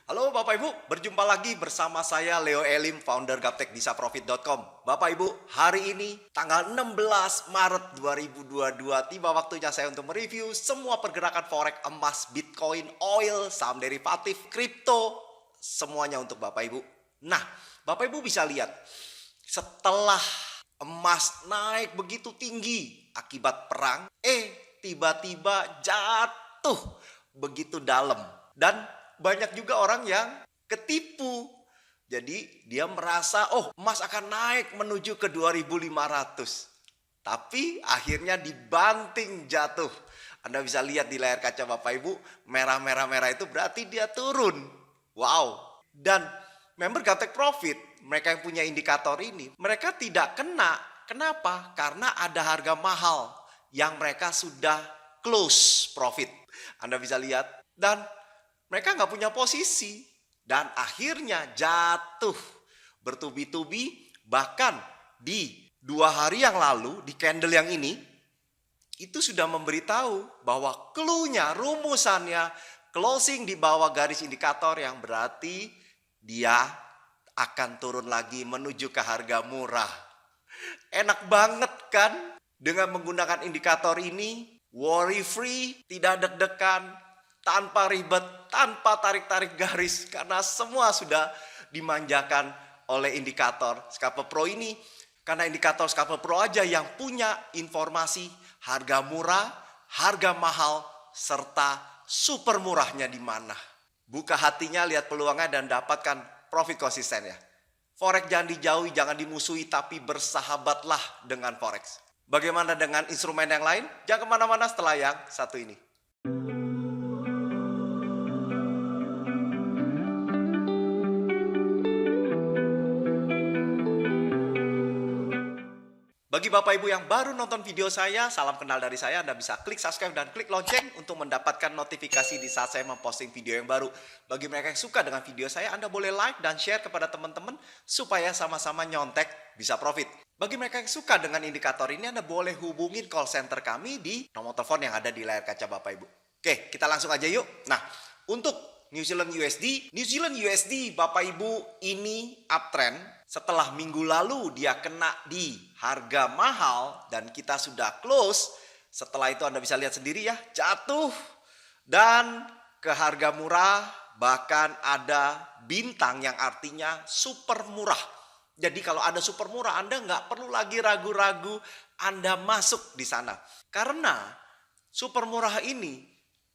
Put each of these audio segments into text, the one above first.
Halo Bapak Ibu, berjumpa lagi bersama saya Leo Elim, founder gaptekbisaprofit.com. Bapak Ibu, hari ini tanggal 16 Maret 2022 tiba waktunya saya untuk mereview semua pergerakan forex, emas, bitcoin, oil, saham derivatif, kripto, semuanya untuk Bapak Ibu. Nah, Bapak Ibu bisa lihat setelah emas naik begitu tinggi akibat perang, tiba-tiba jatuh begitu dalam. Dan banyak juga orang yang ketipu. Jadi dia merasa emas akan naik menuju ke 2500. Tapi akhirnya dibanting jatuh. Anda bisa lihat di layar kaca Bapak Ibu, merah-merah itu berarti dia turun. Wow. Dan member Gaptek Profit, mereka yang punya indikator ini, mereka tidak kena. Kenapa? Karena ada harga mahal yang mereka sudah close profit. Anda bisa lihat. Dan mereka nggak punya posisi. Dan akhirnya jatuh bertubi-tubi. Bahkan di 2 hari yang lalu, di candle yang ini, itu sudah memberitahu bahwa clue-nya, rumusannya, closing di bawah garis indikator yang berarti dia akan turun lagi menuju ke harga murah. Enak banget kan? Dengan menggunakan indikator ini, worry free, tidak deg-degan, tanpa ribet, tanpa tarik-tarik garis, karena semua sudah dimanjakan oleh indikator Scalper Pro ini. Karena indikator Scalper Pro aja yang punya informasi harga murah, harga mahal, serta super murahnya di mana. Buka hatinya, lihat peluangnya, dan dapatkan profit konsistennya. Forex jangan dijauhi, jangan dimusuhi, tapi bersahabatlah dengan Forex. Bagaimana dengan instrumen yang lain? Jangan kemana-mana setelah yang satu ini. Bagi Bapak Ibu yang baru nonton video saya, salam kenal dari saya. Anda bisa klik subscribe dan klik lonceng untuk mendapatkan notifikasi di saat saya memposting video yang baru. Bagi mereka yang suka dengan video saya, Anda boleh like dan share kepada teman-teman supaya sama-sama nyontek bisa profit. Bagi mereka yang suka dengan indikator ini, Anda boleh hubungin call center kami di nomor telepon yang ada di layar kaca Bapak Ibu. Oke, kita langsung aja yuk. Nah, untuk New Zealand USD Bapak Ibu ini uptrend. Setelah minggu lalu dia kena di harga mahal dan kita sudah close. Setelah itu Anda bisa lihat sendiri ya, jatuh dan ke harga murah, bahkan ada bintang yang artinya super murah. Jadi kalau ada super murah, Anda nggak perlu lagi ragu-ragu Anda masuk di sana. Karena super murah ini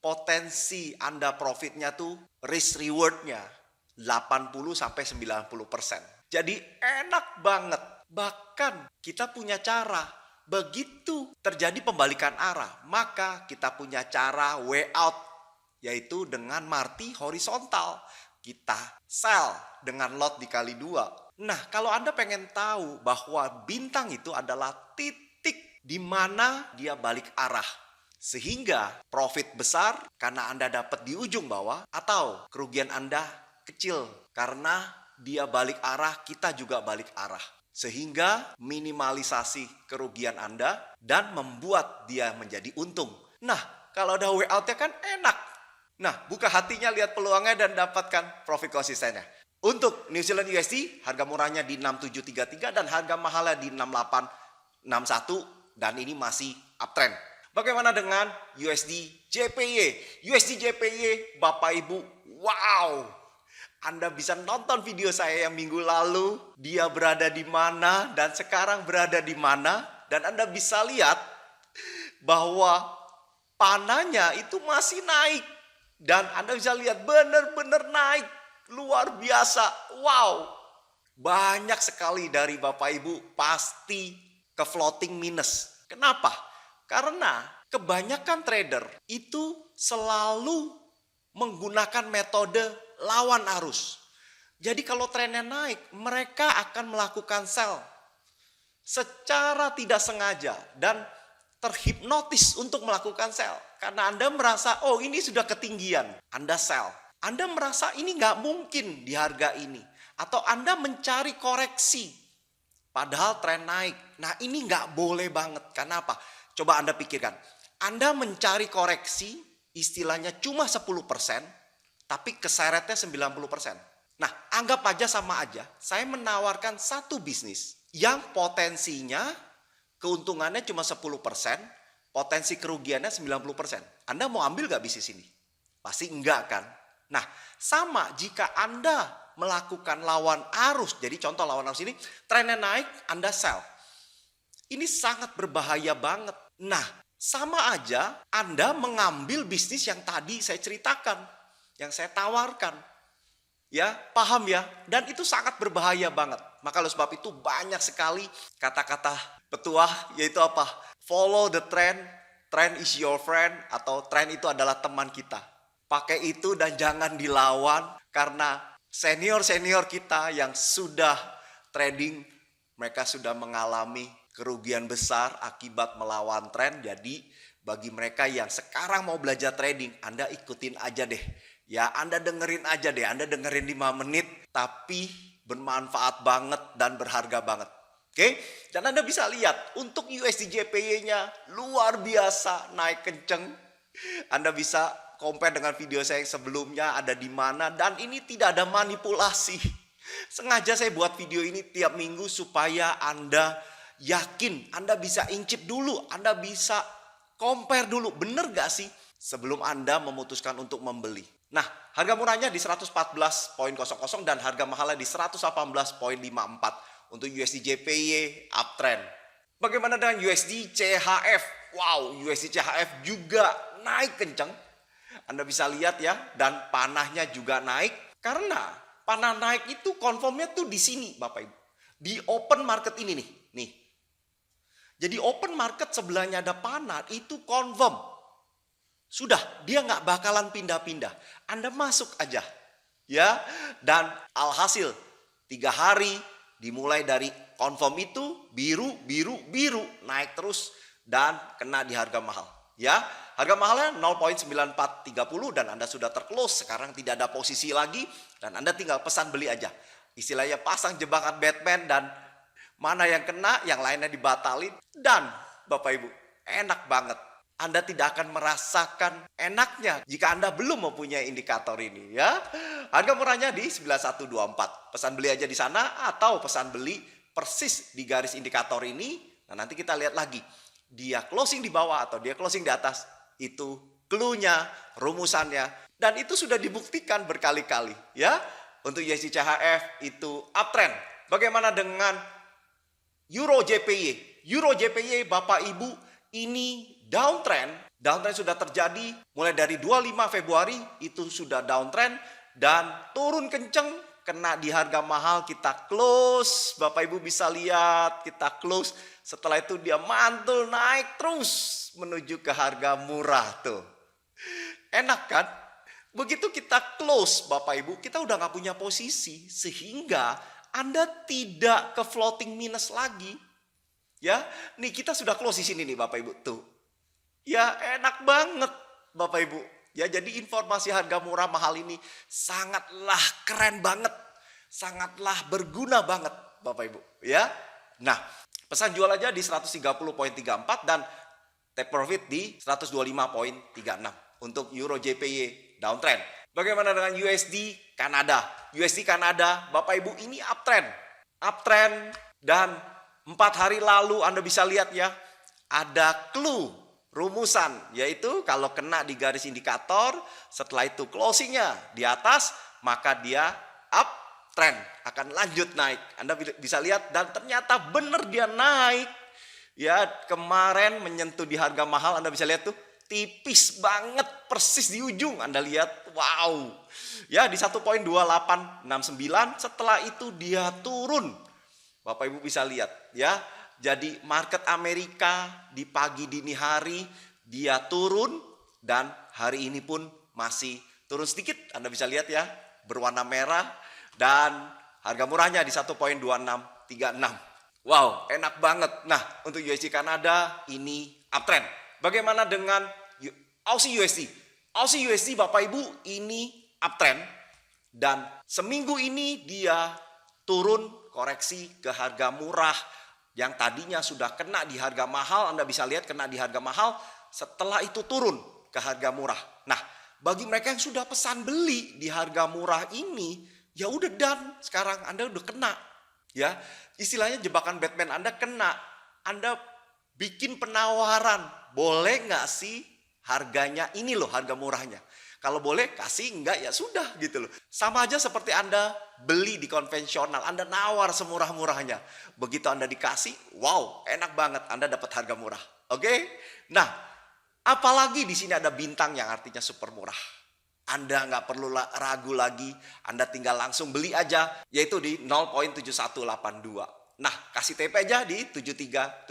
potensi Anda profitnya tuh risk rewardnya 80-90%. Jadi enak banget. Bahkan kita punya cara. Begitu terjadi pembalikan arah, maka kita punya cara way out, yaitu dengan marti horizontal. Kita sell dengan lot dikali 2. Nah, kalau Anda pengen tahu bahwa bintang itu adalah titik di mana dia balik arah, sehingga profit besar karena Anda dapat di ujung bawah, atau kerugian Anda kecil karena dia balik arah, kita juga balik arah. Sehingga minimalisasi kerugian Anda dan membuat dia menjadi untung. Nah, kalau ada way out-nya kan enak. Nah, buka hatinya, lihat peluangnya, dan dapatkan profit konsistennya. Untuk New Zealand USD, harga murahnya di 6733 dan harga mahalnya di 6861. Dan ini masih uptrend. Bagaimana dengan USD JPY? USD JPY, Bapak Ibu, wow! Anda bisa nonton video saya yang minggu lalu, dia berada di mana dan sekarang berada di mana. Dan Anda bisa lihat bahwa panahnya itu masih naik. Dan Anda bisa lihat benar-benar naik, luar biasa. Wow, banyak sekali dari Bapak Ibu pasti ke floating minus. Kenapa? Karena kebanyakan trader itu selalu menggunakan metode lawan arus. Jadi kalau trennya naik, mereka akan melakukan sell secara tidak sengaja dan terhipnotis untuk melakukan sell. Karena Anda merasa, ini sudah ketinggian, Anda sell. Anda merasa ini nggak mungkin di harga ini. Atau Anda mencari koreksi, padahal tren naik. Nah, ini nggak boleh banget. Kenapa? Coba Anda pikirkan. Anda mencari koreksi, istilahnya cuma 10%, tapi keseretnya 90%. Nah, anggap aja sama aja, saya menawarkan satu bisnis yang potensinya keuntungannya cuma 10%, potensi kerugiannya 90%. Anda mau ambil gak bisnis ini? Pasti enggak kan? Nah, sama jika Anda melakukan lawan arus. Jadi contoh lawan arus ini, trennya naik, Anda sell. Ini sangat berbahaya banget. Nah, sama aja Anda mengambil bisnis yang tadi saya ceritakan, yang saya tawarkan. Ya, paham ya? Dan itu sangat berbahaya banget. Maka oleh sebab itu banyak sekali kata-kata petuah, yaitu apa? Follow the trend, trend is your friend, atau trend itu adalah teman kita. Pakai itu dan jangan dilawan, karena senior-senior kita yang sudah trading, mereka sudah mengalami kerugian besar akibat melawan tren. Jadi bagi mereka yang sekarang mau belajar trading, Anda ikutin aja deh. Ya, Anda dengerin aja deh. Anda dengerin 5 menit, tapi bermanfaat banget dan berharga banget. Oke? Dan Anda bisa lihat untuk USD JPY-nya luar biasa naik kenceng. Anda bisa compare dengan video saya yang sebelumnya ada di mana, dan ini tidak ada manipulasi. Sengaja saya buat video ini tiap minggu supaya Anda yakin, Anda bisa incip dulu, Anda bisa compare dulu, bener gak sih sebelum Anda memutuskan untuk membeli. Nah, harga murahnya di 114.00 dan harga mahalnya di 118.54 untuk USD JPY uptrend. Bagaimana dengan USD CHF? Wow, USD CHF juga naik kencang. Anda bisa lihat ya, dan panahnya juga naik. Karena panah naik itu confirmnya tuh di sini Bapak Ibu. Di open market ini nih. Jadi open market sebelahnya ada panah, itu confirm. Sudah, dia nggak bakalan pindah-pindah. Anda masuk aja. Ya, dan alhasil 3 hari dimulai dari confirm itu biru naik terus dan kena di harga mahal. Ya, harga mahalnya 0.9430 dan Anda sudah terclose. Sekarang tidak ada posisi lagi dan Anda tinggal pesan beli aja. Istilahnya pasang jebakan Batman, dan mana yang kena, yang lainnya dibatalin. Dan Bapak Ibu, enak banget. Anda tidak akan merasakan enaknya jika Anda belum mempunyai indikator ini ya. Harga murahnya di 9124. Pesan beli aja di sana atau pesan beli persis di garis indikator ini. Nah, nanti kita lihat lagi. Dia closing di bawah atau dia closing di atas. Itu clue-nya, rumusannya, dan itu sudah dibuktikan berkali-kali ya. Untuk USD CHF itu uptrend. Bagaimana dengan Euro JPY? Euro JPY Bapak Ibu ini downtrend. Downtrend sudah terjadi mulai dari 25 Februari itu sudah downtrend dan turun kenceng, kena di harga mahal, kita close. Bapak Ibu bisa lihat, kita close. Setelah itu dia mantul naik terus menuju ke harga murah tuh. Enak kan? Begitu kita close Bapak Ibu, kita udah gak punya posisi, sehingga Anda tidak ke floating minus lagi. Ya, nih kita sudah close di sini nih Bapak Ibu tuh. Ya, enak banget Bapak Ibu. Ya, jadi informasi harga murah mahal ini sangatlah keren banget. Sangatlah berguna banget Bapak Ibu, ya. Nah, pesan jual aja di 130.34 dan take profit di 125.36 untuk Euro JPY downtrend. Bagaimana dengan USD Kanada? USD Kanada, Bapak Ibu, ini uptrend. Uptrend, dan 4 hari lalu Anda bisa lihat ya, ada clue rumusan, yaitu kalau kena di garis indikator, setelah itu closingnya di atas, maka dia uptrend, akan lanjut naik. Anda bisa lihat, dan ternyata benar dia naik. Ya, kemarin menyentuh di harga mahal, Anda bisa lihat tuh, tipis banget, persis di ujung. Anda lihat, wow. Ya, di 1.2869, setelah itu dia turun. Bapak Ibu bisa lihat ya. Jadi market Amerika di pagi dini hari dia turun, dan hari ini pun masih turun sedikit. Anda bisa lihat ya, berwarna merah, dan harga murahnya di 1.2636. Wow, enak banget. Nah, untuk USD Kanada ini uptrend. Bagaimana dengan Aussie USD? Aussie USD Bapak Ibu ini uptrend, dan seminggu ini dia turun koreksi ke harga murah yang tadinya sudah kena di harga mahal. Anda bisa lihat kena di harga mahal, setelah itu turun ke harga murah. Nah, bagi mereka yang sudah pesan beli di harga murah ini, ya udah done. Sekarang Anda udah kena. Ya, istilahnya jebakan Batman Anda kena. Anda bikin penawaran, boleh nggak sih harganya ini loh, harga murahnya. Kalau boleh kasih, enggak ya sudah gitu loh. Sama aja seperti Anda beli di konvensional, Anda nawar semurah-murahnya. Begitu Anda dikasih, wow, enak banget, Anda dapat harga murah. Oke? Nah, apalagi di sini ada bintang yang artinya super murah. Anda nggak perlu ragu lagi, Anda tinggal langsung beli aja, yaitu di 0.7182. Nah, kasih TP aja di 7378.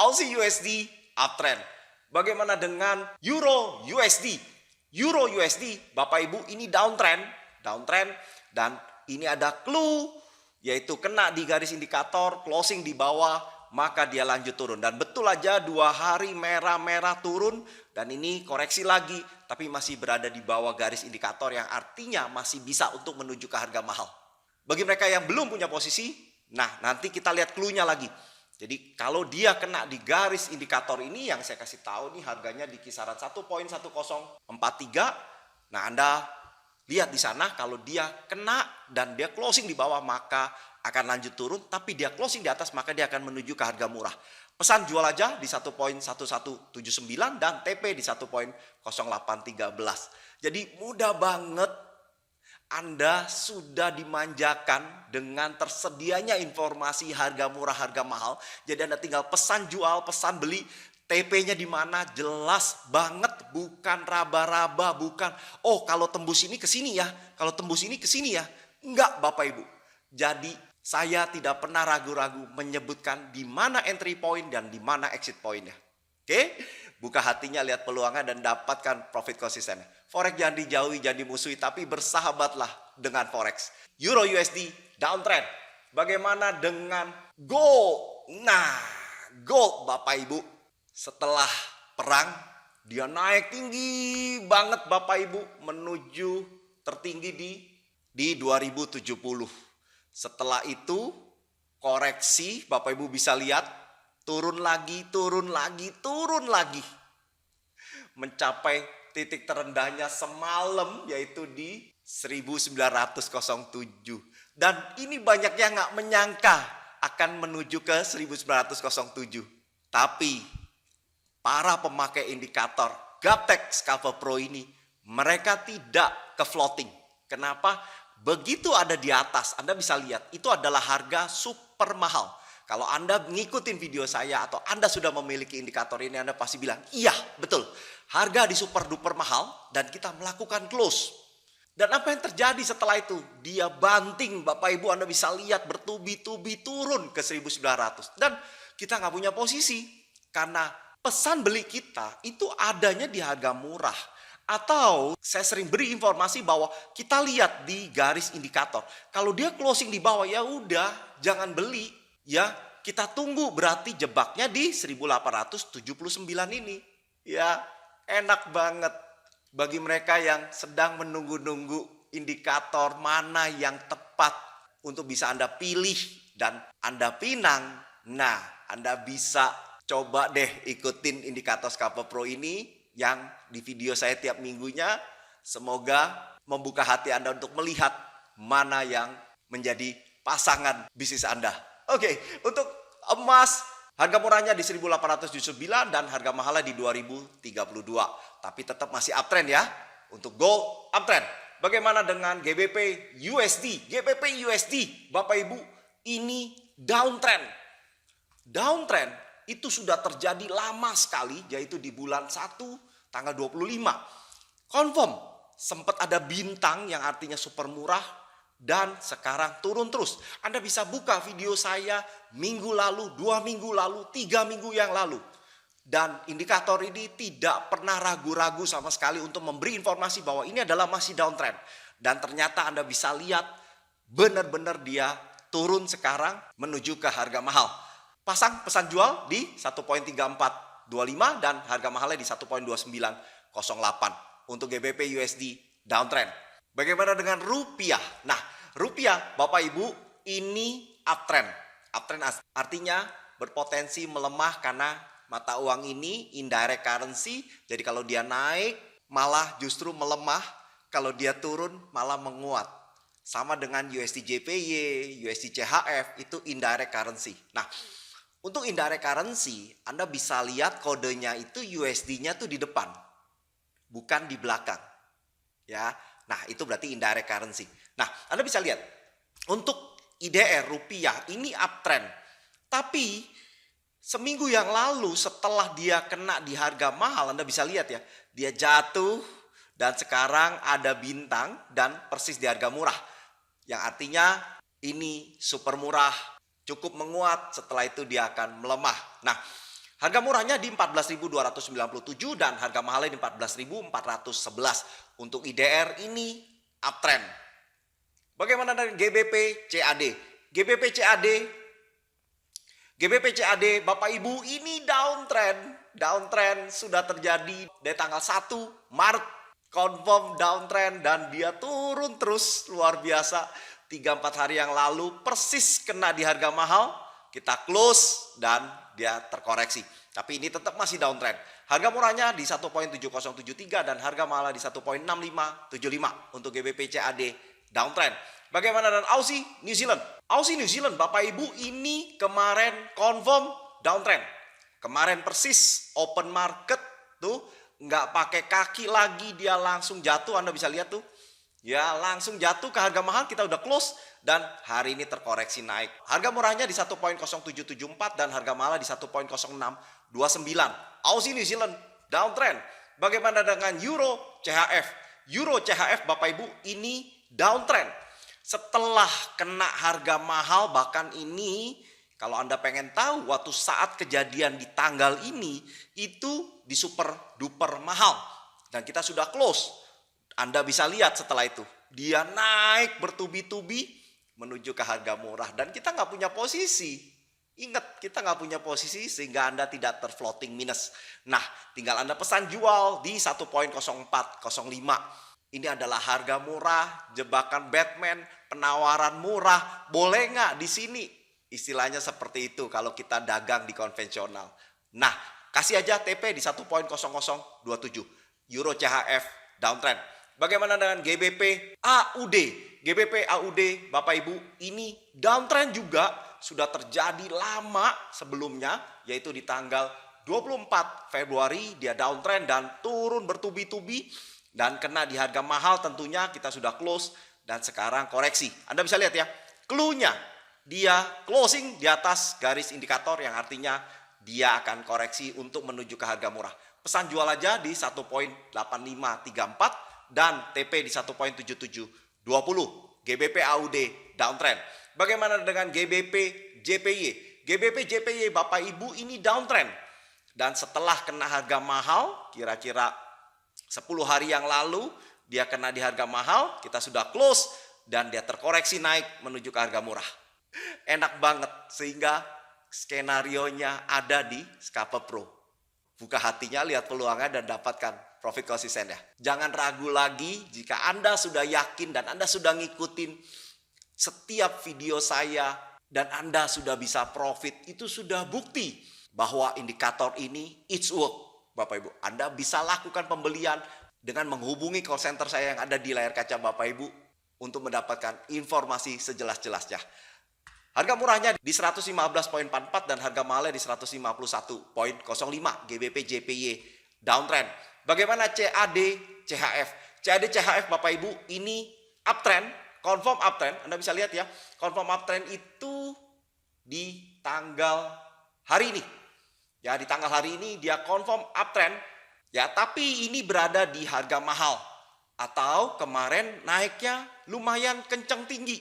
Aussie USD uptrend. Bagaimana dengan Euro USD? Euro USD, Bapak Ibu, ini downtrend, dan ini ada clue, yaitu kena di garis indikator, closing di bawah, maka dia lanjut turun. Dan betul aja 2 hari merah-merah turun, dan ini koreksi lagi, tapi masih berada di bawah garis indikator yang artinya masih bisa untuk menuju ke harga mahal. Bagi mereka yang belum punya posisi, nah nanti kita lihat clue-nya lagi. Jadi kalau dia kena di garis indikator ini yang saya kasih tahu nih harganya di kisaran 1.1043. Nah, Anda lihat di sana kalau dia kena dan dia closing di bawah maka akan lanjut turun, tapi dia closing di atas maka dia akan menuju ke harga murah. Pesan jual aja di 1.1179 dan TP di 1.0813. Jadi mudah banget Anda sudah dimanjakan dengan tersedianya informasi harga murah, harga mahal. Jadi Anda tinggal pesan jual, pesan beli, TP-nya di mana jelas banget, bukan raba-raba, bukan oh kalau tembus ini ke sini ya, kalau tembus ini ke sini ya. Enggak Bapak Ibu. Jadi saya tidak pernah ragu-ragu menyebutkan di mana entry point dan di mana exit point-nya. Oke? Buka hatinya, lihat peluangnya dan dapatkan profit konsistennya. Forex jangan dijauhi, jangan dimusuhi, tapi bersahabatlah dengan Forex. Euro USD downtrend. Bagaimana dengan gold? Nah, gold Bapak Ibu, setelah perang dia naik tinggi banget Bapak Ibu menuju tertinggi di 2070. Setelah itu koreksi, Bapak Ibu bisa lihat turun lagi, mencapai titik terendahnya semalam yaitu di 1907. Dan ini banyak yang nggak menyangka akan menuju ke 1907. Tapi para pemakai indikator Gaptek Scalper Pro ini mereka tidak ke floating. Kenapa? Begitu ada di atas, Anda bisa lihat itu adalah harga super mahal. Kalau Anda ngikutin video saya atau Anda sudah memiliki indikator ini, Anda pasti bilang, iya betul. Harga di super duper mahal dan kita melakukan close. Dan apa yang terjadi setelah itu? Dia banting Bapak Ibu, Anda bisa lihat bertubi-tubi turun ke 1900. Dan kita nggak punya posisi. Karena pesan beli kita itu adanya di harga murah. Atau saya sering beri informasi bahwa kita lihat di garis indikator. Kalau dia closing di bawah ya udah jangan beli. Ya kita tunggu, berarti jebaknya di 1879 ini. Ya enak banget bagi mereka yang sedang menunggu-nunggu indikator mana yang tepat untuk bisa Anda pilih dan Anda pinang. Nah, Anda bisa coba deh ikutin indikator Scalper Pro ini yang di video saya tiap minggunya. Semoga membuka hati Anda untuk melihat mana yang menjadi pasangan bisnis Anda. Oke, untuk emas harga murahnya di 1879 dan harga mahalnya di 2032. Tapi tetap masih uptrend ya. Untuk gold uptrend. Bagaimana dengan GBP USD? GBP USD Bapak Ibu ini downtrend. Downtrend itu sudah terjadi lama sekali, yaitu di bulan 1 tanggal 25. Confirm sempat ada bintang yang artinya super murah dan sekarang turun terus. Anda bisa buka video saya minggu lalu, 2 minggu lalu, 3 minggu yang lalu. Dan indikator ini tidak pernah ragu-ragu sama sekali untuk memberi informasi bahwa ini adalah masih downtrend. Dan ternyata Anda bisa lihat benar-benar dia turun sekarang menuju ke harga mahal. Pasang pesan jual di 1.3425 dan harga mahalnya di 1.2908 untuk GBP USD downtrend. Bagaimana dengan rupiah? Nah, rupiah Bapak Ibu ini uptrend. Uptrend artinya berpotensi melemah karena mata uang ini indirect currency. Jadi kalau dia naik malah justru melemah, kalau dia turun malah menguat. Sama dengan USD JPY, USD CHF, itu indirect currency. Nah, untuk indirect currency, Anda bisa lihat kodenya itu USD-nya tuh di depan, bukan di belakang. Ya, nah itu berarti indirect currency. Nah, Anda bisa lihat untuk IDR rupiah ini uptrend. Tapi seminggu yang lalu setelah dia kena di harga mahal, Anda bisa lihat ya, dia jatuh dan sekarang ada bintang dan persis di harga murah. Yang artinya ini super murah, cukup menguat, setelah itu dia akan melemah. Nah, harga murahnya di 14.297 dan harga mahalnya di 14.411. Untuk IDR ini uptrend. Bagaimana dengan GBP CAD? GBP CAD Bapak Ibu ini downtrend. Downtrend sudah terjadi dari tanggal 1 Maret. Confirm downtrend dan dia turun terus luar biasa. 3-4 hari yang lalu persis kena di harga mahal. Kita close dan dia terkoreksi. Tapi ini tetap masih downtrend. Harga murahnya di 1.7073 dan harga mahalnya di 1.6575 untuk GBP CAD downtrend. Bagaimana dengan Aussie New Zealand? Aussie New Zealand Bapak Ibu ini kemarin confirm downtrend. Kemarin persis open market tuh nggak pakai kaki lagi, dia langsung jatuh. Anda bisa lihat tuh. Ya, langsung jatuh ke harga mahal, kita udah close dan hari ini terkoreksi naik. Harga murahnya di 1.0774 dan harga mahal di 1.0629. Aussie New Zealand downtrend. Bagaimana dengan Euro CHF? Euro CHF Bapak Ibu ini downtrend. Setelah kena harga mahal, bahkan ini kalau Anda pengen tahu waktu saat kejadian di tanggal ini itu di super duper mahal dan kita sudah close. Anda bisa lihat setelah itu dia naik bertubi-tubi menuju ke harga murah dan kita nggak punya posisi. Ingat, kita nggak punya posisi sehingga Anda tidak terfloating minus. Nah, tinggal Anda pesan jual di 1.0405. Ini adalah harga murah, jebakan Batman, penawaran murah. Boleh nggak di sini? Istilahnya seperti itu kalau kita dagang di konvensional. Nah, kasih aja TP di 1.0027. Euro CHF downtrend. Bagaimana dengan GBP AUD? GBP AUD Bapak Ibu ini downtrend juga sudah terjadi lama sebelumnya, yaitu di tanggal 24 Februari dia downtrend dan turun bertubi-tubi dan kena di harga mahal, tentunya kita sudah close dan sekarang koreksi. Anda bisa lihat ya, clue-nya dia closing di atas garis indikator yang artinya dia akan koreksi untuk menuju ke harga murah. Pesan jual aja di 1.8534 dan TP di 1.7720. GBP AUD downtrend. Bagaimana dengan GBP JPY? GBP JPY Bapak Ibu ini downtrend. Dan setelah kena harga mahal, kira-kira 10 hari yang lalu dia kena di harga mahal, kita sudah close dan dia terkoreksi naik menuju ke harga murah. Enak banget sehingga skenarionya ada di Scalper Pro. Buka hatinya, lihat peluangnya dan dapatkan profit konsisten ya. Jangan ragu lagi jika Anda sudah yakin dan Anda sudah ngikutin setiap video saya dan Anda sudah bisa profit, itu sudah bukti bahwa indikator ini it's work. Bapak Ibu, Anda bisa lakukan pembelian dengan menghubungi call center saya yang ada di layar kaca Bapak Ibu untuk mendapatkan informasi sejelas-jelasnya. Harga murahnya di 115.44 dan harga mahalnya di 151.05 GBP JPY downtrend. Bagaimana CAD CHF? CAD CHF Bapak Ibu ini uptrend, confirm uptrend. Anda bisa lihat ya, confirm uptrend itu di tanggal hari ini. Ya, di tanggal hari ini dia confirm uptrend. Ya, tapi ini berada di harga mahal. Atau kemarin naiknya lumayan kenceng tinggi.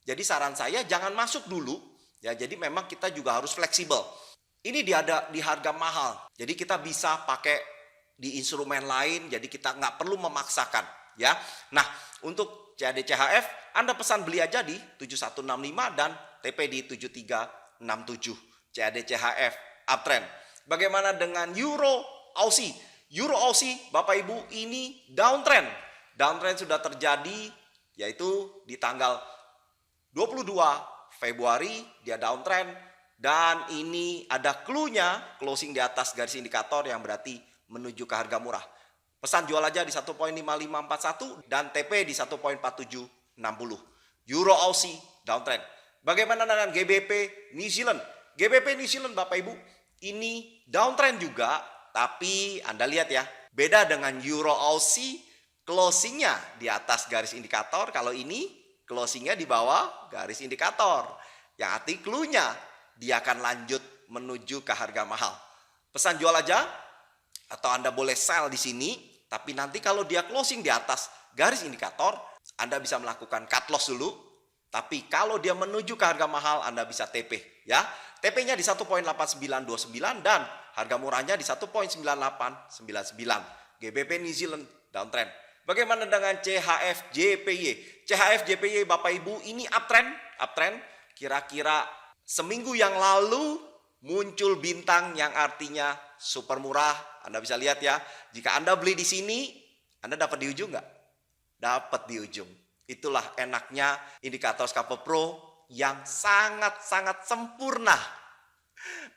Jadi saran saya jangan masuk dulu. Ya, jadi memang kita juga harus fleksibel. Ini di harga mahal. Jadi kita bisa pakai di instrumen lain. Jadi kita nggak perlu memaksakan. Ya, nah untuk CAD CHF Anda pesan beli aja di 7165 dan TP di 7367. CAD CHF uptrend. Bagaimana dengan Euro Aussie? Euro Aussie Bapak Ibu ini downtrend. Downtrend sudah terjadi yaitu di tanggal 22 Februari dia downtrend dan ini ada clue-nya closing di atas garis indikator yang berarti menuju ke harga murah. Pesan jual aja di 1.5541 dan TP di 1.4760. Euro Aussie downtrend. Bagaimana dengan GBP New Zealand? GBP New Zealand Bapak Ibu, ini downtrend juga, tapi Anda lihat ya, beda dengan Euro Aussie, closingnya di atas garis indikator. Kalau ini closingnya di bawah garis indikator. Yang arti clue-nya dia akan lanjut menuju ke harga mahal. Pesan jual aja, atau Anda boleh sell di sini, tapi nanti kalau dia closing di atas garis indikator, Anda bisa melakukan cut loss dulu. Tapi kalau dia menuju ke harga mahal, Anda bisa TP ya. TP-nya di 1.8929 dan harga murahnya di 1.9899. GBP New Zealand downtrend. Bagaimana dengan CHF JPY? CHF JPY Bapak Ibu ini uptrend. Kira-kira seminggu yang lalu muncul bintang yang artinya super murah. Anda bisa lihat ya. Jika Anda beli di sini, Anda dapat di ujung nggak? Dapat di ujung. Itulah enaknya indikator Scalper Pro yang sangat-sangat sempurna.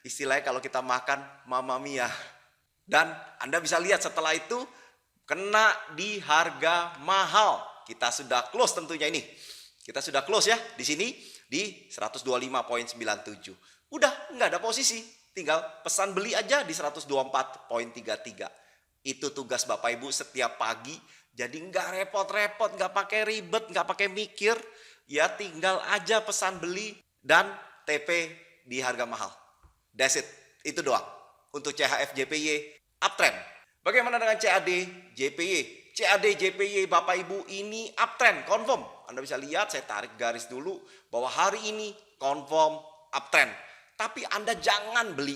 Istilahnya kalau kita makan Mamma Mia. Dan Anda bisa lihat setelah itu kena di harga mahal. Kita sudah close tentunya ini. Kita sudah close ya di sini di 125.97. Udah nggak ada posisi. Tinggal pesan beli aja di 124.33. Itu tugas Bapak Ibu setiap pagi. Jadi nggak repot-repot, nggak pakai ribet, nggak pakai mikir. Ya tinggal aja pesan beli dan TP di harga mahal. That's it. Itu doang. Untuk CHF JPY uptrend. Bagaimana dengan CAD JPY? CAD JPY Bapak Ibu ini uptrend, confirm. Anda bisa lihat, saya tarik garis dulu bahwa hari ini confirm uptrend. Tapi Anda jangan beli.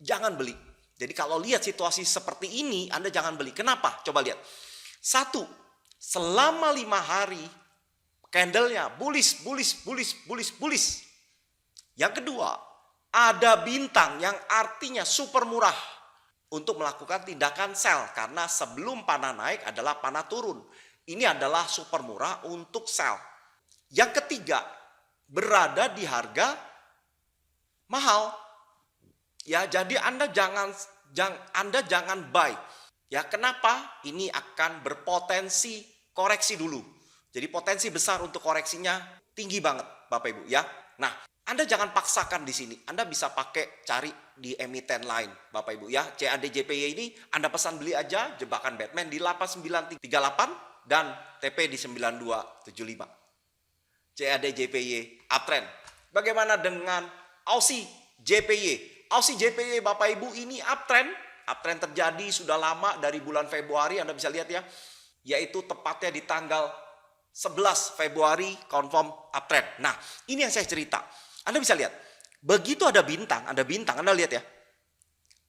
Jangan beli. Jadi kalau lihat situasi seperti ini, Anda jangan beli. Kenapa? Coba lihat. Satu, selama 5 hari candlenya bullish. Yang kedua, ada bintang yang artinya super murah untuk melakukan tindakan sell. Karena sebelum panah naik adalah panah turun. Ini adalah super murah untuk sell. Yang ketiga, berada di harga mahal. Ya, jadi Anda jangan buy. Ya, kenapa? Ini akan berpotensi koreksi dulu. Jadi potensi besar untuk koreksinya tinggi banget, Bapak Ibu ya. Nah, Anda jangan paksakan di sini. Anda bisa cari di emiten lain, Bapak Ibu ya. CAD JPY ini Anda pesan beli aja jebakan Batman di 8938 dan TP di 9275. CAD JPY uptrend. Bagaimana dengan Aussie JPY? Aussie JPY Bapak Ibu ini uptrend. Uptrend terjadi sudah lama dari bulan Februari, Anda bisa lihat ya. Yaitu tepatnya di tanggal 11 Februari confirm uptrend. Nah, ini yang saya cerita. Anda bisa lihat. Begitu ada bintang, Anda lihat ya.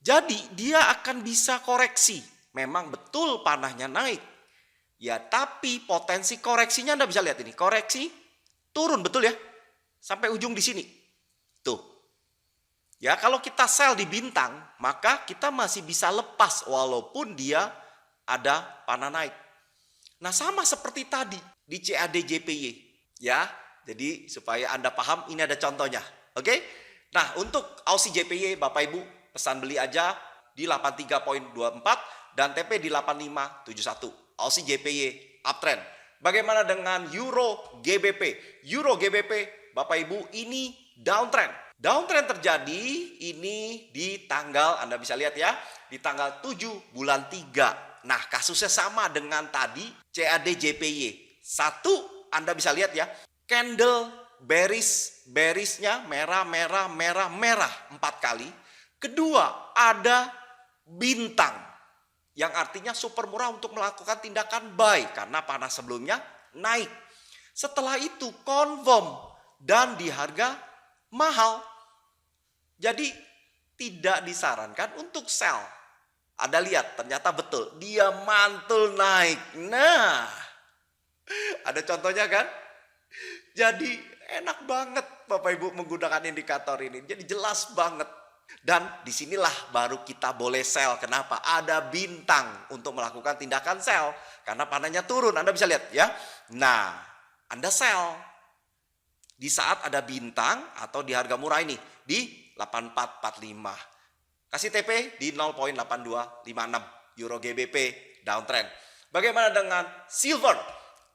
Jadi dia akan bisa koreksi. Memang betul panahnya naik. Ya, tapi potensi koreksinya Anda bisa lihat ini. Koreksi turun betul ya. Sampai ujung di sini. Tuh. Ya, kalau kita sell di bintang, maka kita masih bisa lepas walaupun dia ada panah naik. Nah, sama seperti tadi di CAD JPY. Ya, jadi supaya Anda paham, ini ada contohnya. Oke? Nah, untuk Aussie JPY, Bapak Ibu, pesan beli aja di 83.24 dan TP di 8571. Aussie JPY uptrend. Bagaimana dengan Euro GBP? Euro GBP, Bapak Ibu, ini downtrend. Downtrend terjadi ini di tanggal, Anda bisa lihat ya, di tanggal 7 bulan 3. Nah, kasusnya sama dengan tadi CAD JPY. Satu, Anda bisa lihat ya, candle bearish-nya merah 4 kali. Kedua, ada bintang yang artinya super murah untuk melakukan tindakan buy karena panah sebelumnya naik. Setelah itu confirm dan di harga mahal. Jadi tidak disarankan untuk sell. Anda lihat ternyata betul dia mantul naik. Nah, ada contohnya kan? Jadi enak banget Bapak Ibu menggunakan indikator ini. Jadi jelas banget. Dan disinilah baru kita boleh sell. Kenapa? Ada bintang untuk melakukan tindakan sell. Karena panahnya turun. Anda bisa lihat ya. Nah, Anda sell di saat ada bintang atau di harga murah ini. Di 8445. Kasih TP di 0.8256. Euro GBP downtrend. Bagaimana dengan silver?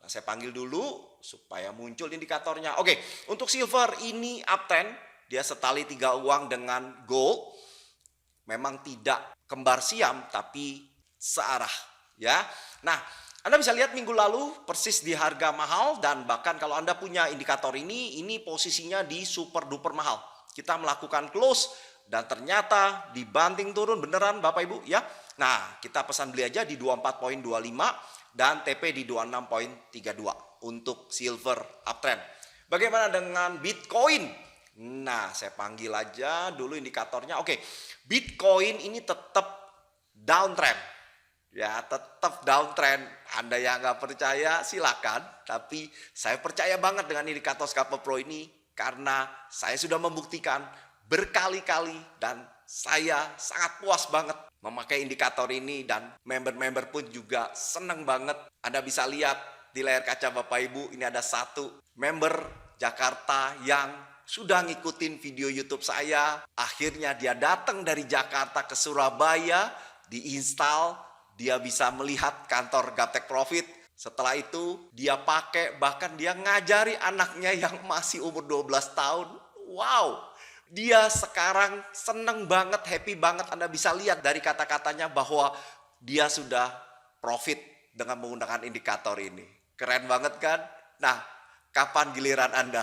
Nah, saya panggil dulu supaya muncul indikatornya. Oke, untuk silver ini uptrend, dia setali 3 uang dengan gold. Memang tidak kembar siam tapi searah, ya. Nah, Anda bisa lihat minggu lalu persis di harga mahal, dan bahkan kalau Anda punya indikator ini posisinya di super duper mahal. Kita melakukan close dan ternyata dibanting turun beneran Bapak Ibu, ya. Nah, kita pesan beli aja di 24.25 dan TP di 26.32 untuk silver uptrend. Bagaimana dengan Bitcoin? Nah, saya panggil aja dulu indikatornya. Oke, Bitcoin ini tetap downtrend. Ya, tetap downtrend. Anda yang nggak percaya silakan, tapi saya percaya banget dengan indikator Scalper Pro ini karena saya sudah membuktikan berkali-kali dan saya sangat puas banget memakai indikator ini, dan member-member pun juga senang banget. Anda bisa lihat di layar kaca Bapak Ibu, ini ada satu member Jakarta yang sudah ngikutin video YouTube saya. Akhirnya dia datang dari Jakarta ke Surabaya, diinstal. Dia bisa melihat kantor Gaptek Profit. Setelah itu dia pakai, bahkan dia ngajari anaknya yang masih umur 12 tahun. Wow, dia sekarang seneng banget, happy banget. Anda bisa lihat dari kata-katanya bahwa dia sudah profit dengan menggunakan indikator ini. Keren banget kan? Nah, kapan giliran Anda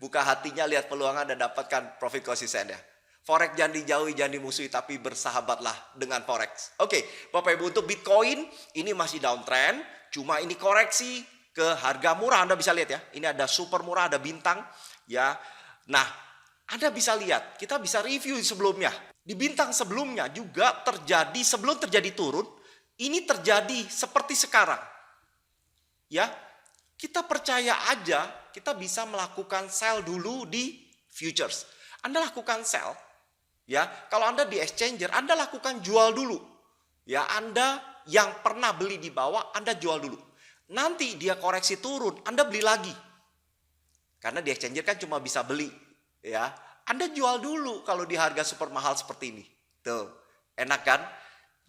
buka hatinya, lihat peluangan dan dapatkan profit konsisten ya? Forex jangan dijauhi, jangan dimusuhi, tapi bersahabatlah dengan Forex. Oke, Bapak Ibu, untuk Bitcoin ini masih downtrend, cuma ini koreksi ke harga murah. Anda bisa lihat ya, ini ada super murah, ada bintang ya. Nah, Anda bisa lihat, kita bisa review sebelumnya. Di bintang sebelumnya juga terjadi, sebelum terjadi turun, ini terjadi seperti sekarang. Ya, kita percaya aja, kita bisa melakukan sell dulu di futures. Anda lakukan sell. Ya, kalau Anda di exchanger, Anda lakukan jual dulu. Ya, Anda yang pernah beli di bawah, Anda jual dulu. Nanti dia koreksi turun, Anda beli lagi. Karena di exchanger kan cuma bisa beli, ya. Anda jual dulu kalau di harga super mahal seperti ini. Tuh, enak kan?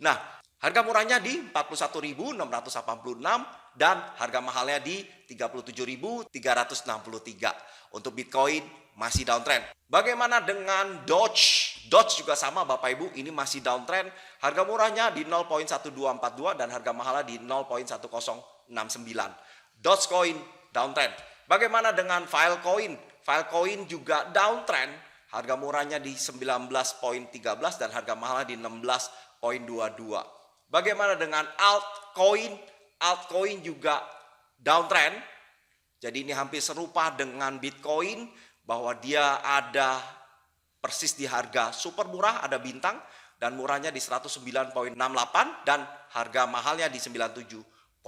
Nah, harga murahnya di 41.686 dan harga mahalnya di 37.363. Untuk Bitcoin masih downtrend. Bagaimana dengan Doge? Doge juga sama Bapak Ibu, ini masih downtrend. Harga murahnya di 0.1242 dan harga mahalnya di 0.1069. Dogecoin downtrend. Bagaimana dengan Filecoin? Filecoin juga downtrend. Harga murahnya di 19.13 dan harga mahalnya di 16.22. Bagaimana dengan altcoin? Altcoin juga downtrend. Jadi ini hampir serupa dengan Bitcoin, bahwa dia ada persis di harga super murah, ada bintang, dan murahnya di 109.68 dan harga mahalnya di 97.57.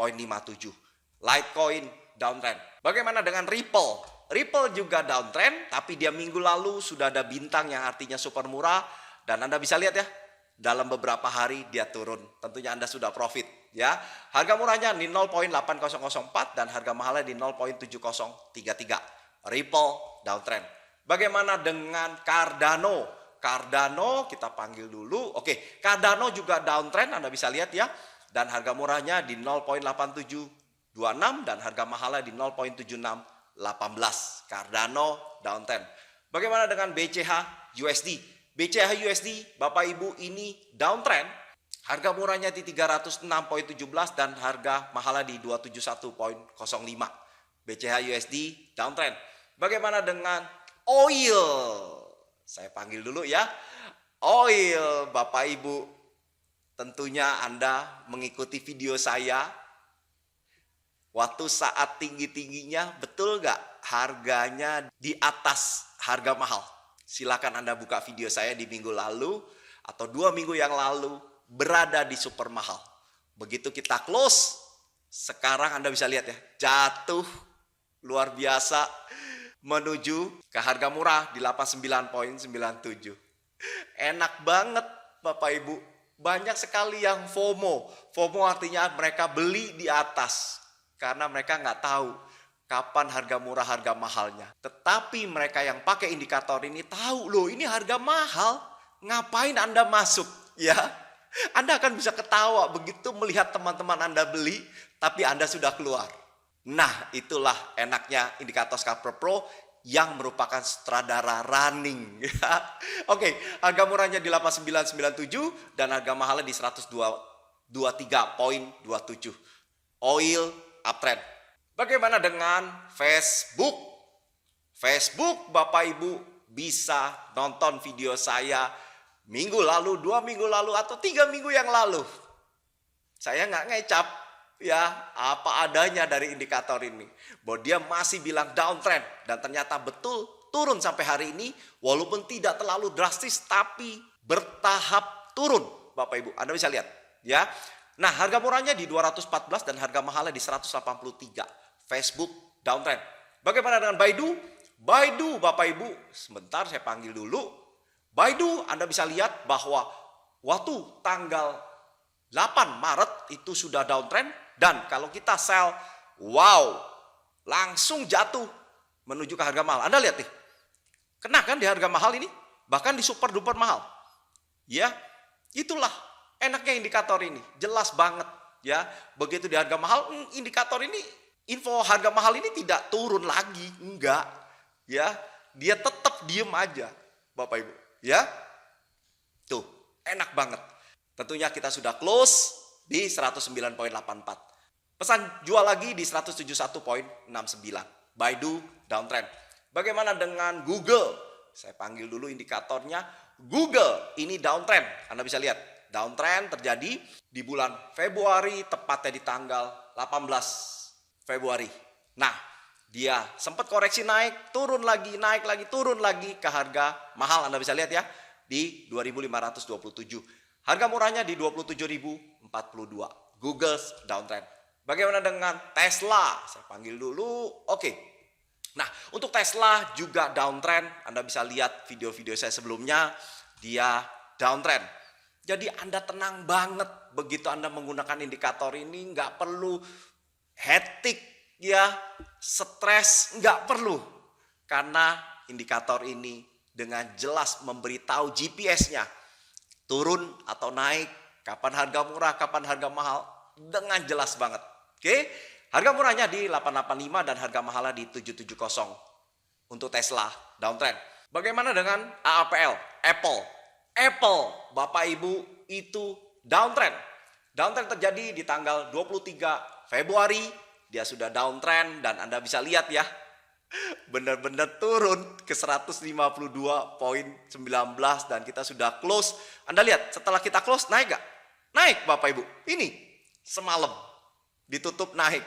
Litecoin downtrend. Bagaimana dengan Ripple? Ripple juga downtrend, tapi dia minggu lalu sudah ada bintang yang artinya super murah, dan Anda bisa lihat ya, dalam beberapa hari dia turun. Tentunya Anda sudah profit ya. Harga murahnya di 0.8004 dan harga mahalnya di 0.7033. Ripple downtrend. Bagaimana dengan Cardano? Cardano kita panggil dulu. Oke, Cardano juga downtrend, Anda bisa lihat ya. Dan harga murahnya di 0.8726 dan harga mahalnya di 0.7618. Cardano downtrend. Bagaimana dengan BCH USD? BCH USD, Bapak Ibu, ini downtrend. Harga murahnya di 306.17 dan harga mahalnya di 271.05. BCH USD downtrend. Bagaimana dengan oil? Saya panggil dulu ya. Oil, Bapak Ibu, tentunya Anda mengikuti video saya waktu saat tinggi-tingginya, betul nggak harganya di atas harga mahal? Silakan Anda buka video saya di minggu lalu atau 2 minggu yang lalu, berada di super mahal. Begitu kita close, sekarang Anda bisa lihat ya, jatuh luar biasa menuju ke harga murah di 89.97. Enak banget Bapak Ibu. Banyak sekali yang FOMO. FOMO artinya mereka beli di atas karena mereka nggak tahu kapan harga murah, harga mahalnya. Tetapi mereka yang pakai indikator ini tahu loh, ini harga mahal. Ngapain Anda masuk? Ya, Anda akan bisa ketawa begitu melihat teman-teman Anda beli, tapi Anda sudah keluar. Nah, itulah enaknya indikator Scalper Pro yang merupakan sutradara running. Oke, harga murahnya di 8997 dan harga mahalnya di 123.27. Oil uptrend. Bagaimana dengan Facebook? Facebook, Bapak Ibu bisa nonton video saya minggu lalu, 2 minggu lalu, atau 3 minggu yang lalu. Saya nggak ngecap ya apa adanya dari indikator ini. Bahwa dia masih bilang downtrend. Dan ternyata betul turun sampai hari ini. Walaupun tidak terlalu drastis tapi bertahap turun. Bapak Ibu, Anda bisa lihat ya. Nah, harga murahnya di 214 dan harga mahalnya di 183. Facebook downtrend. Bagaimana dengan Baidu? Baidu, Bapak Ibu, sebentar saya panggil dulu. Baidu, Anda bisa lihat bahwa waktu tanggal 8 Maret itu sudah downtrend. Dan kalau kita sell, wow, langsung jatuh menuju ke harga mahal. Anda lihat nih, kena kan di harga mahal ini? Bahkan di super duper mahal. Ya, itulah enaknya indikator ini. Jelas banget ya. Begitu di harga mahal, indikator ini, info harga mahal ini tidak turun lagi. Enggak. Ya, dia tetap diem aja, Bapak Ibu. Ya, tuh enak banget. Tentunya kita sudah close di 109.84. Pesan jual lagi di 171.69. Baidu downtrend. Bagaimana dengan Google? Saya panggil dulu indikatornya. Google ini downtrend. Anda bisa lihat downtrend terjadi di bulan Februari, tepatnya di tanggal 18 Februari. Nah, dia sempat koreksi naik, turun lagi, naik lagi, turun lagi ke harga mahal. Anda bisa lihat ya, di 2.527. Harga murahnya di 27.042. Google downtrend. Bagaimana dengan Tesla? Saya panggil dulu. Oke. Nah, untuk Tesla juga downtrend. Anda bisa lihat video-video saya sebelumnya, dia downtrend. Jadi Anda tenang banget begitu Anda menggunakan indikator ini, nggak perlu hektik. Ya, stres nggak perlu. Karena indikator ini dengan jelas memberitahu GPS-nya. Turun atau naik, kapan harga murah, kapan harga mahal. Dengan jelas banget. Oke, harga murahnya di 885 dan harga mahalnya di 770. Untuk Tesla, downtrend. Bagaimana dengan AAPL? Apple, Bapak Ibu, itu downtrend. Downtrend terjadi di tanggal 23 Februari. Dia sudah downtrend dan Anda bisa lihat ya. Benar-benar turun ke 152.19 dan kita sudah close. Anda lihat setelah kita close naik gak? Naik Bapak Ibu. Ini semalam ditutup naik.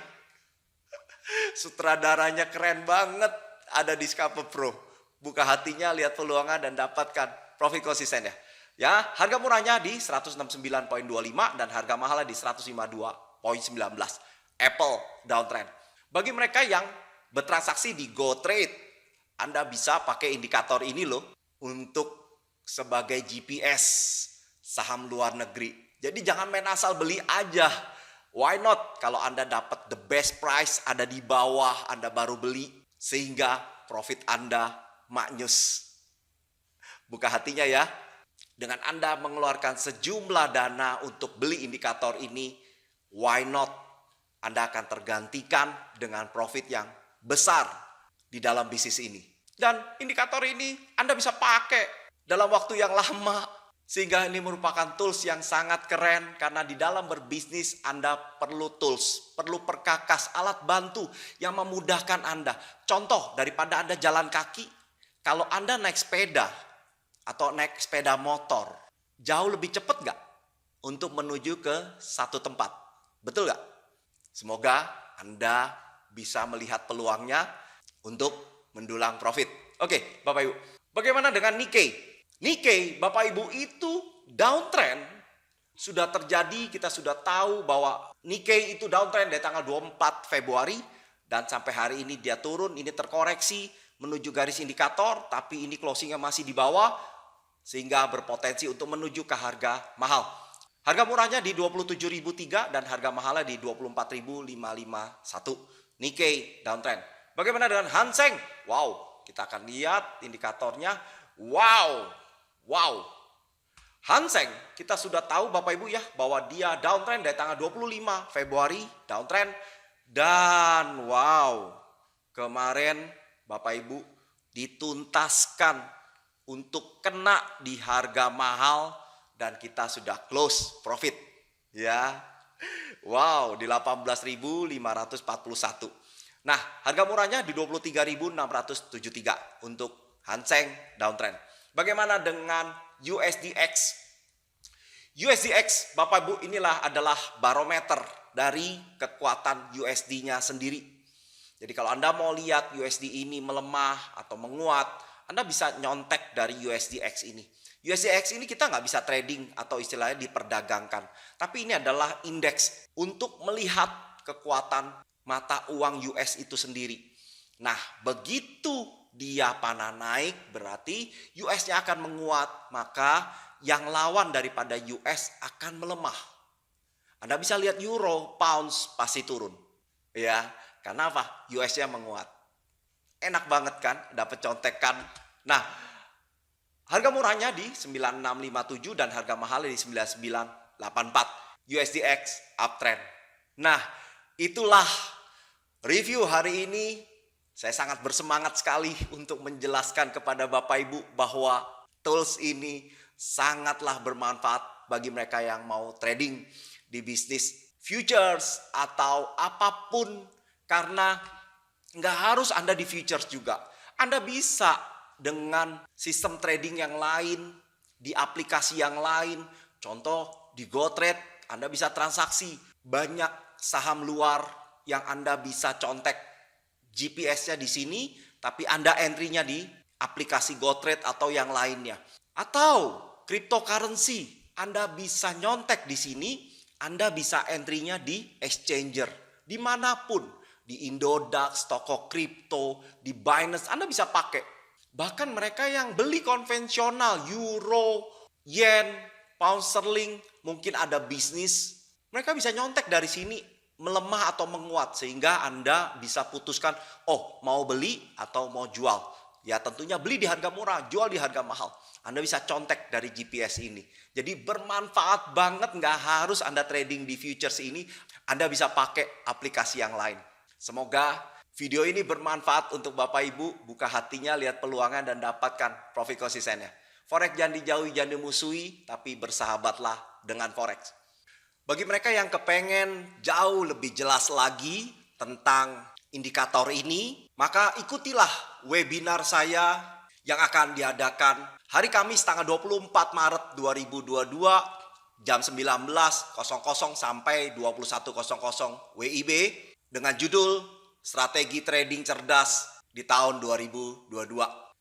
Sutradaranya keren banget ada di Scalper Pro. Buka hatinya, lihat peluangnya dan dapatkan profit konsisten ya. Ya, harga murahnya di 169.25 dan harga mahalnya di 152.19. Apple downtrend. Bagi mereka yang bertransaksi di GoTrade, Anda bisa pakai indikator ini loh untuk sebagai GPS saham luar negeri. Jadi jangan main asal beli aja. Why not? Kalau Anda dapat the best price, ada di bawah, Anda baru beli sehingga profit Anda maknyus. Buka hatinya ya. Dengan Anda mengeluarkan sejumlah dana untuk beli indikator ini, why not? Anda akan tergantikan dengan profit yang besar di dalam bisnis ini. Dan indikator ini Anda bisa pakai dalam waktu yang lama. Sehingga ini merupakan tools yang sangat keren. Karena di dalam berbisnis Anda perlu tools, perlu perkakas, alat bantu yang memudahkan Anda. Contoh, daripada Anda jalan kaki, kalau Anda naik sepeda atau naik sepeda motor, jauh lebih cepat nggak untuk menuju ke satu tempat? Betul nggak? Semoga Anda bisa melihat peluangnya untuk mendulang profit. Oke, Bapak Ibu. Bagaimana dengan Nikkei? Nikkei, Bapak Ibu, itu downtrend sudah terjadi. Kita sudah tahu bahwa Nikkei itu downtrend dari tanggal 24 Februari. Dan sampai hari ini dia turun. Ini terkoreksi menuju garis indikator. Tapi ini closingnya masih di bawah. Sehingga berpotensi untuk menuju ke harga mahal. Harga murahnya di 27.003 dan harga mahalnya di 24.551. Nikkei downtrend. Bagaimana dengan Hang Seng? Wow, kita akan lihat indikatornya. Wow. Hang Seng, kita sudah tahu Bapak Ibu ya bahwa dia downtrend dari tanggal 25 Februari, downtrend. Dan wow, kemarin Bapak Ibu dituntaskan untuk kena di harga mahal dan kita sudah close profit. Ya, wow, di 18.541. Nah, harga murahnya di 23.673 untuk Hang Seng downtrend. Bagaimana dengan USDX? USDX, Bapak Ibu, inilah adalah barometer dari kekuatan USD-nya sendiri. Jadi kalau Anda mau lihat USD ini melemah atau menguat, Anda bisa nyontek dari USDX ini. USDX ini kita nggak bisa trading atau istilahnya diperdagangkan. Tapi ini adalah indeks untuk melihat kekuatan mata uang US itu sendiri. Nah, begitu dia panah naik berarti US-nya akan menguat, maka yang lawan daripada US akan melemah. Anda bisa lihat euro, pounds pasti turun. Ya, karena apa? US-nya menguat. Enak banget kan? Dapat contekan. Nah, harga murahnya di 9657 dan harga mahalnya di 9984. USDX uptrend. Nah, itulah review hari ini. Saya sangat bersemangat sekali untuk menjelaskan kepada Bapak Ibu bahwa tools ini sangatlah bermanfaat bagi mereka yang mau trading di bisnis futures atau apapun. Karena nggak harus Anda di futures juga. Anda bisa dengan sistem trading yang lain, di aplikasi yang lain. Contoh di GoTrade Anda bisa transaksi. Banyak saham luar yang Anda bisa contek. GPS-nya di sini, tapi Anda entry-nya di aplikasi GoTrade atau yang lainnya. Atau cryptocurrency, Anda bisa nyontek di sini, Anda bisa entry-nya di exchanger. Dimanapun, di Indodax, toko kripto, di Binance, Anda bisa pakai. Bahkan mereka yang beli konvensional, euro, yen, pound sterling, mungkin ada bisnis, mereka bisa nyontek dari sini, melemah atau menguat, sehingga Anda bisa putuskan, oh mau beli atau mau jual. Ya tentunya beli di harga murah, jual di harga mahal. Anda bisa contek dari GPS ini. Jadi bermanfaat banget, nggak harus Anda trading di futures ini. Anda bisa pakai aplikasi yang lain. Semoga video ini bermanfaat untuk Bapak Ibu. Buka hatinya, lihat peluangan dan dapatkan profit konsistennya. Forex jangan dijauhi, jangan dimusuhi, tapi bersahabatlah dengan Forex. Bagi mereka yang kepengen jauh lebih jelas lagi tentang indikator ini, maka ikutilah webinar saya yang akan diadakan hari Kamis tanggal 24 Maret 2022 jam 19.00 sampai 21.00 WIB dengan judul Strategi Trading Cerdas di tahun 2022.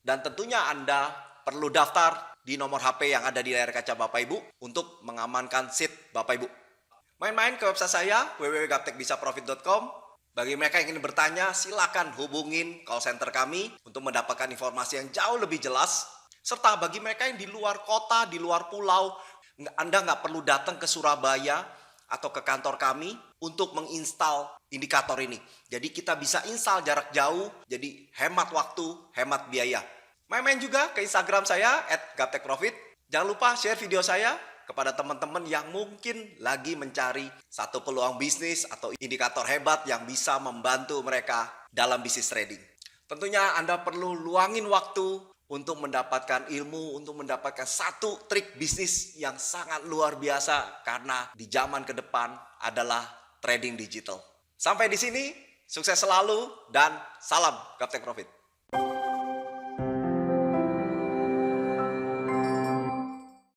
Dan tentunya Anda perlu daftar di nomor HP yang ada di layar kaca Bapak Ibu untuk mengamankan seat Bapak Ibu. Main-main ke website saya www.gaptekbisaprofit.com. Bagi mereka yang ingin bertanya, silakan hubungin call center kami untuk mendapatkan informasi yang jauh lebih jelas. Serta bagi mereka yang di luar kota, di luar pulau, Anda nggak perlu datang ke Surabaya atau ke kantor kami untuk menginstal indikator ini. Jadi kita bisa install jarak jauh, jadi hemat waktu, hemat biaya. Main-main juga ke Instagram saya @gaptekprofit. Jangan lupa share video saya kepada teman-teman yang mungkin lagi mencari satu peluang bisnis atau indikator hebat yang bisa membantu mereka dalam bisnis trading. Tentunya Anda perlu luangin waktu untuk mendapatkan ilmu, untuk mendapatkan satu trik bisnis yang sangat luar biasa karena di zaman ke depan adalah trading digital. Sampai di sini, sukses selalu dan salam Gaptek Profit.